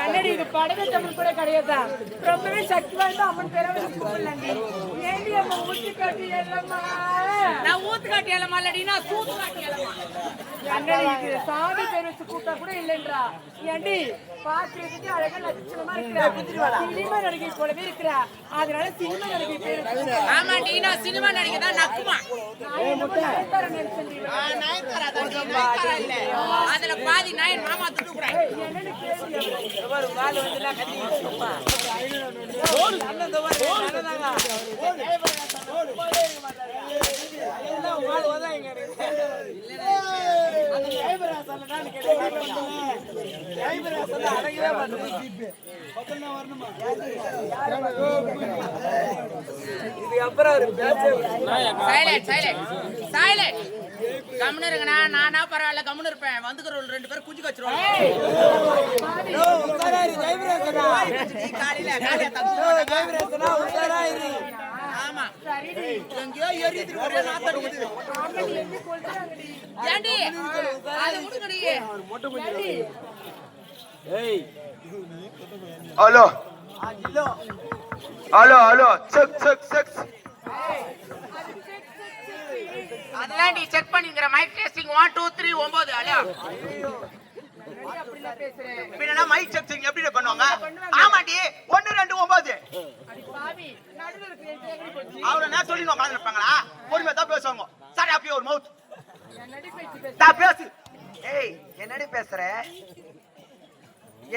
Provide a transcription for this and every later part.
என்னடி இது படவே தமிழ் கூட கிடையாதா? ரொம்பவே சக்தி வாய்ந்த அம்மன் பேரை கூப்பிடலாண்டி. ஏண்டி அம்மா ஊத்து காட்டி ஏலம்மா? நான் ஊத்து காட்டி ஏலம்மா இல்லடி, நான் சூத்து காட்டி ஏலம்மா. என்னடி இது சாமி பேர் வச்சு கூப்பிட்டா கூட இல்லைன்றா. ஏண்டி பாக்குறதுக்கு அழகா லட்சணமா இருக்கிறா, சினிமா நடிகை போலவே இருக்கிறா, அதனால சினிமா நடிகை பேர். ஆமாண்டி, நான் சினிமா நடிகை தான் நக்குமா. அதுல பாதி நாயன் மாமா துடுக்குறேன். என்னன்னு கம்முன்னு இருங்கண்ணா, நானா பரவாயில்ல கம்முன்னு இருப்பேன். வந்துக்கிற ரெண்டு பேரும் குஞ்சு வச்சிருவாங்க. ஆமா எங்கேயோ எரியுது ஒரே நாத்தடி. ஏண்டி அது முடுங்கடி. Hello hello hello check check check. அதெல்லாம் நீ செக் பண்ணிங்கற. Mic testing 1 2 3 9. ஹலோ பின்னா மைக் செக்கிங் எப்படி பண்ணுவாங்க? ஆமாடி 1 2 9. அடி பாவி நடுவுல இருக்கிற அவள நான் சொல்லி உட்கார்ந்து இருப்பாங்களா? பொறுமையா தான் பேசுவாங்க. சரி அப்படியே ஒரு மவுத் என்னடி பேசி தா பேசு. ஏய் என்னடி பேசுற?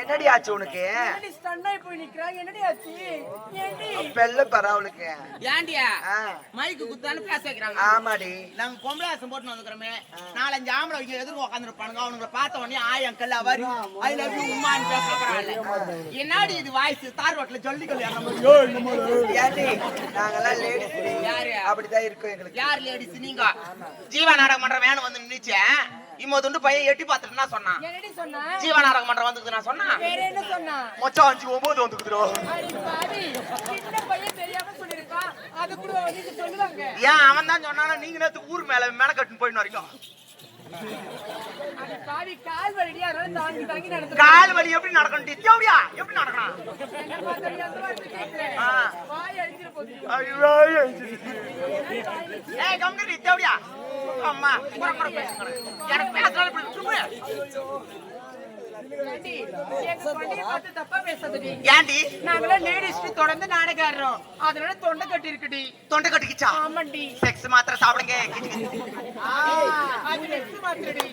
என்னடி ஆச்சு உனக்கு? என்னடி ஸ்டன்னாய் போய் நிக்கற? என்னடி ஆச்சு? ஏண்டி பெல்ல பரவலுக்கு ஏண்டியா மைக் குத்தானே பேச வைக்கறாங்க? ஆமாடி, நாங்க பொம்பளாசம் போட்டு வந்துக்கறமே. 4-5 ஆம்பளை இங்க எதிர்க்க உட்கார்ந்து இருப்பானுங்க. அவனுங்க பார்த்த உடனே ஆய் அங்கிள் அவரி ஐ லவ் யூ உம்மான்னு பேசறாங்க. என்னடி இது வாய்ஸ் தார் ரோட்ல ஜல்லிக்கல் ஏற மாதிரி? ஏண்டி நாங்கலாம் லேடிஸ். யாரு அப்படிதான் இருக்கோம் எங்களுக்கு. யார் லேடிஸ்? நீங்க ஜீவா நாடகம் பண்ற வேணும் வந்து நின்னுச்சே. இம்மோ துண்டு பையன் எட்டி பார்த்துட்டு நான் சொன்னான் என்னடி சொன்னா ஜீவ நாடகம் பண்ற வந்துக்குது நான் சொன்னா வேற என்ன சொன்னா மொச்சம் 5 9 வந்துக்குதுடா அடி பாவி சின்ன பையன் தெரியாம சொல்லிருப்பான் அது கூட வந்து சொல்லுவாங்க ஏன் அவன் தான் சொன்னானா நீங்க நேத்து ஊர் மேல மெனக்கட்டு போயின்னு வரைக்கும் அடி பாவி கால் வலியா அதனால தாங்கி தாங்கி நடந்து கால் வலி எப்படி நடக்கணும் தேவடியா எப்படி நடக்கணும் என்ன பார்த்தா அந்த வார்த்தை கேக்குறேன் வாய் அடிச்சிர போகுது ஐயோ ஏய் கம்பெனி தேவடியா அம்மா புறப்பட பேசுங்க எனக்கு பேசறால இப்படி சும்மா ஏண்டி எங்க பண்டிகை பார்த்து தப்பா பேசாதடி ஏண்டி நாங்களே லேடிஸ் தொடர்ந்து நாடகம் ஆடுறோம் அதனால தொண்டை கட்டி இருக்குடி தொண்டை கட்டிக்கிச்சா ஆமாண்டி செக்ஸ் மாத்திரை சாப்பிடுங்க அது நெக்ஸ்ட் மாத்திரடி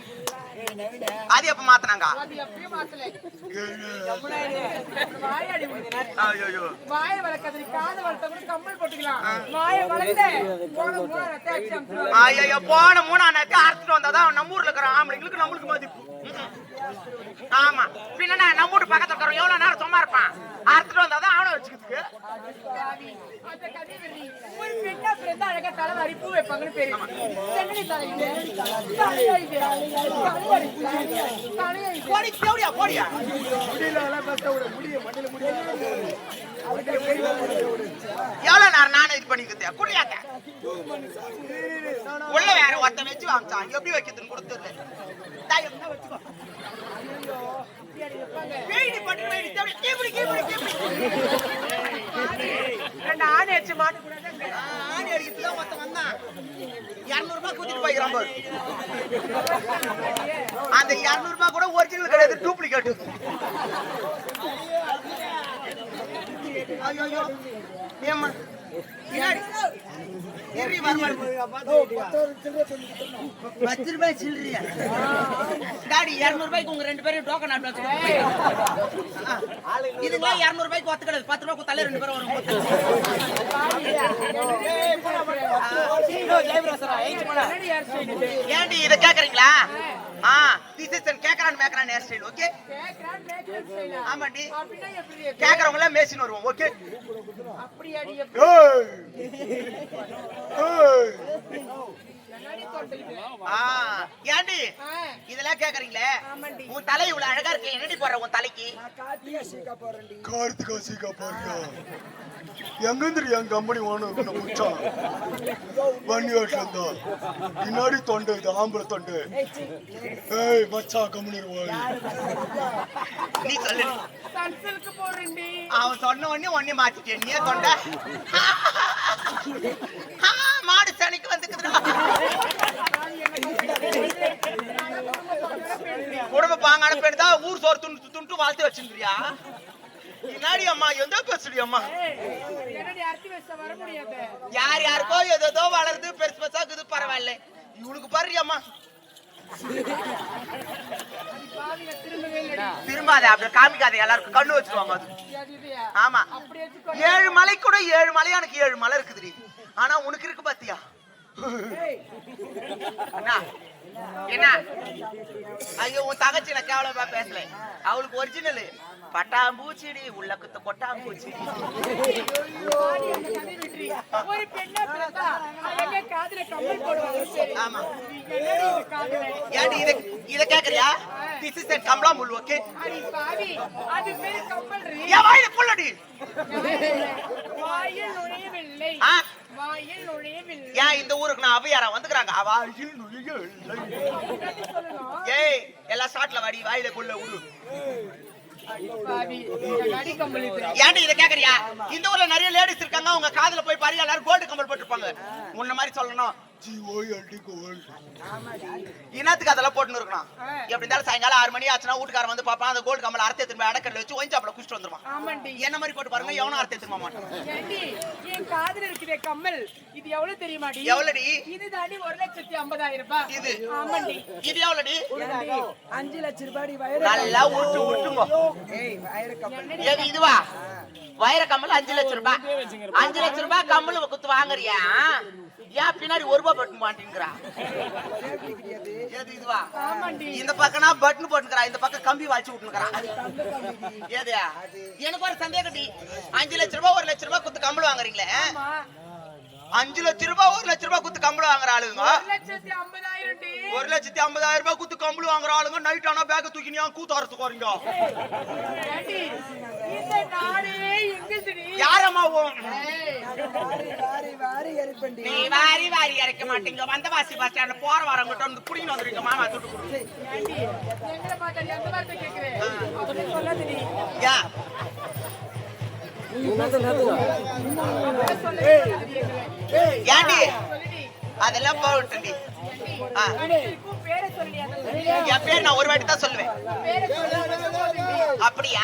அது எப்ப மாத்துனாங்க அது எப்பயும் மாத்தல வாயாடி ஐயோ வாயை வளர்க்கறதுக்கு காதை வளர்த்த கூட கம்மல் போட்டுக்கலாம் வாயை வளர்த்த போன மூணு ரத்த அடிச்சு ஐயோ போன 3 நேரத்தை அறுத்துட்டு வந்தாதான் நம்ம ஊர்ல இருக்கிற ஆம்பளைங்களுக்கு நம்மளுக்கு மதிப்பு ஆமா பின்ன நம்ம வீட்டு பக்கத்துல இருக்கிறவன் எவ்வளவு நேரம் சும்மா இருப்பான் அறுத்துட்டு வந்தாதான் அவனை வச்சுக்கிறதுக்கு அந்த கதை வெறி ஒரு பெண்ணா பிறந்தா அழகா தலை வரி பூ வைப்பாங்கன்னு பேரு சென்னி தலையில போடி தேவடியா போடியா எவ்வளவு நேரம் நானே இது பண்ணிக்கிட்டேன் குடியாக்க உள்ள வேற ஒருத்த வச்சு வாங்கிச்சான் எப்படி வைக்கிறதுன்னு கொடுத்துரு வச்சுக்கோ வேடி பட்டு வேடி தேவடி கீபடி கீபடி கீபடி ரெண்டு ஆணை அடிச்சு மாட்ட கூடாது ஆணி அடிக்கிறதுல ஒருத்த வந்தான் 200 ரூபாய் கூட்டிட்டு போய்க்கிறான் பாரு அந்த 200 ரூபாய் கூட ஒரிஜினல் கிடையாது டூப்ளிகேட் ஐயோ ஏம்மா பின்னாடி ஏறி வரமா 10 ரூபாய் சில்லறியா டாடி 200 ரூபாய்க்கு உங்க ரெண்டு பேரும் டோக்கன் ஆட் வச்சுக்கோங்க இதுங்களா 200 ரூபாய்க்கு ஒத்து கிடையாது 10 ரூபாய்க்கு தலை ரெண்டு பேரும் வரும் ஏன்டி இத கேக்குறீங்களா டிசிஷன் கேக்குறான் மேக்கறான் ஹேர் ஸ்டைல் ஓகே ஆமாடி கேக்குறவங்க எல்லாம் மேஷின் வருவோம் ஓகே அப்படியாடி ஏன்டி இதெல்லாம் கேக்குறீங்களே உன் தலை இவ்வளவு அழகா இருக்கு என்னடி போடுற உன் தலைக்கு கார்த்திகா சீக்கா போறியா எங்கந்திரி என் கம்பெனி ஓனர் முடிச்சான் வண்டி ஓட்டுல பின்னாடி தொண்டை இது ஆம்பளை தொண்டை ஏய் மச்சா கம்பெனி நீ சொல்லு சன்சில்க்கு போறேன்டி அவன் சொன்ன உடனே மாத்திட்டே நீ தொண்டை மாடு சனிக்கு வந்துக்குதுடா குடும்ப பாங்கான பெண் தான் ஊர் சோறு துண்டு துண்டு வாழ்த்து வச்சிருக்கிறியா பின்னாடி அம்மா எந்த பேசுடி அம்மா வர முடியாது யார் யாருக்கோ ஏதோ வளருது பெருசு பெருசாக்குது பரவாயில்ல இவனுக்கு பாரு அம்மா திரும்பாத அப்படி காமிக்காத எல்லாருக்கும் கண்ணு வச்சிருவாங்க அது ஆமா 7 மலை கூட 7 மலை எனக்கு 7 மலை இருக்குதுடி ஆனா உனக்கு இருக்கு பாத்தியா என்ன ஐயோ உன் தகச்சி நான் கேவலமா பேசல அவளுக்கு ஒரிஜினல் பட்டாம்பூச்சிடி உள்ள குத்த கொட்டாம்பூச்சி ஒரு பெண்ணா பிறந்தா அழகா காதுல கம்மல் போடுவாங்க ஆமா ஏடி இத கேக்குறியா திஸ் இஸ் கமலா முள் ஓகே அடி பாவி அது பேரு கம்மல் ரீ ஏ வாயில புள்ளடி வாயில் நுழையவில்லை வாயில் நுழையவில்லை ஏன் இந்த ஊருக்கு நான் அவையாரா வந்துக்கறாங்க வாயில் நுழையவில்லை ஏய் எல்லா ஷாட்ல வாடி வாயில குள்ள உரு ஏன்டி இத கேக்குறியா இந்த ஊர்ல நிறைய லேடிஸ் இருக்காங்க அவங்க காதுல போய் பாரு எல்லாரும் கோல்டு கம்பல் போட்டுருப்பாங்க உன்ன மாதிரி சொல்லணும் இனத்துக்கு அதெல்லாம் போட்டுன்னு இருக்கணும் எப்படி இருந்தாலும் சாயங்காலம் 6 மணி ஆச்சுன்னா வீட்டுக்காரன் வந்து பாப்பான் அந்த கோல்டு கம்பல் அறுத்து திரும்ப அடக்கல்ல வச்சு ஒயின்சாப்ல குடிச்சிட்டு வந்துருவான் என்ன மாதிரி போட்டு பாருங்க எவனும் அறுத்து திரும்ப மாட்டான் என் காதுல இருக்கிற கம்மல் இது எவ்வளவு தெரியுமாடி எவ்வளவுடி இது தாண்டி 1,50,000 ரூபாய் இது ஆமாண்டி இது எவ்வளவுடி 5 லட்சம் ரூபாய் நல்லா ஊட்டுங்க ஏது இதுவா வைர கம்மல் 5 லட்சம் ரூபாய் 5 லட்சம் ரூபாய் கம்மல் குத்து வாங்குறியா ஏன் பின்னாடி 1 ரூபாய் பட்டு மாட்டேங்கிறா ஏது இதுவா இந்த பக்கம்னா பட்டன் போட்டுக்கிறா இந்த பக்கம் கம்பி வாய்ச்சி விட்டுக்கிறா ஏதா எனக்கு ஒரு சந்தேகம் 5 லட்சம் ரூபாய் 1 லட்சம் ரூபாய் குத்து கம்மல் வாங்குறீங்களே 5 லட்சம் ரூபாய் 1 லட்சம் ரூபாய் குத்து கம்பளம் வாங்குற ஆளுங்க 1,50,000 1,50,000 ரூபாய் குத்து கம்பளம் வாங்குற ஆளுங்க நைட் ஆனா பேக்க தூக்கி நீ கூத்து வரதுக்கு வரீங்க ஏண்டி, இந்த நாடே எங்குதுடி? யாரம்மா எரிப்பண்டி நீ வாரி வாரி இறக்க மாட்டீங்க வந்தவாசி பஸ் ஸ்டாண்ட் போற வரங்கிட்ட வந்து புடிங்க வந்துருங்க மாமா துட்டு கொடு ஏண்டி, எங்களை பார்த்தா எந்த வார்த்தை கேக்குறேன்? அப்படி சொல்லாதடி. யா அப்படி சொல்லாதடி எங்களை. ஏண்டி சொல்லுடி. அதெல்லாம் போட்டுடி அடிக்கும் பேரை சொல்லி அதெல்லாம் என் பேர் நான் ஒரு வாட்டி தான் சொல்லுவேன் பேரை சொல்லி அப்படியா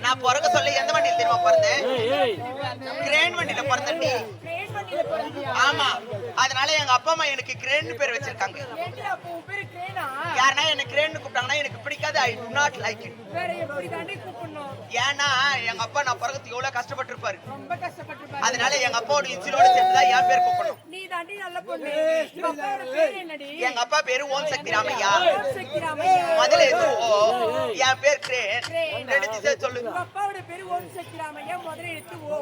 நான் பிறக்க சொல்ல எந்த வண்டியில் தெரியுமா பிறந்தேன் கிரேன் வண்டியில பிறந்தேன்டி கிரேட் பண்ணில போறியா? ஆமா அதனால எங்க அப்பா அம்மா எனக்கு கிரேன் பேர் வச்சிருக்காங்க ஏண்டி அப்போ உன் பேரு கிரேனா? யாருன்னா என்ன கிரேன் கூப்பிட்டாங்கன்னா எனக்கு பிடிக்காது ஐ டு நாட் லைக் இட் வேற எப்படி தாண்டி கூப்பிடணும்? ஏன்னா எங்க அப்பா நான் பிறகுக்கு எவ்வளவு கஷ்டப்பட்டு இருப்பாரு ரொம்ப கஷ்டப்பட்டு அதனால எங்க அப்பாவோட இன்சிலோட சேர்த்துதான் என் பேர் கூப்பிடணும் நீ தாண்டி நல்ல பொண்ணு. உங்க அப்பாவோட பேர் என்னடி? எங்க அப்பா பேரு ஓம் சக்தி ராமையா ஓம் சக்தி ராமையா. முதல்ல எதுவோ என் பேர் கிரேன் கிரேன். ரெண்டு திசை சொல்லு உங்க அப்பாவோட பேரு ஓம் சக்தி ராமையா. முதல்ல எடுத்து ஓ.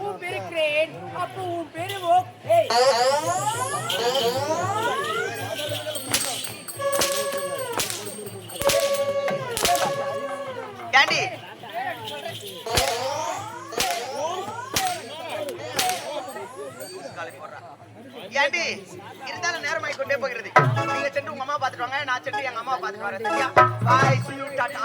உன் பேரு கிரேன். அப்போ உன் பேரு ஓ. ஏய். ஏண்டி ஏண்டி இருந்தாலும் நேரமாய் கொண்டே போகிறது நீங்க சென்று உங்க அம்மா பாத்துட்டு வாங்க நான் சென்று எங்க அம்மா பாத்துட்டு வரேன் சரியா பாய் see you டாடா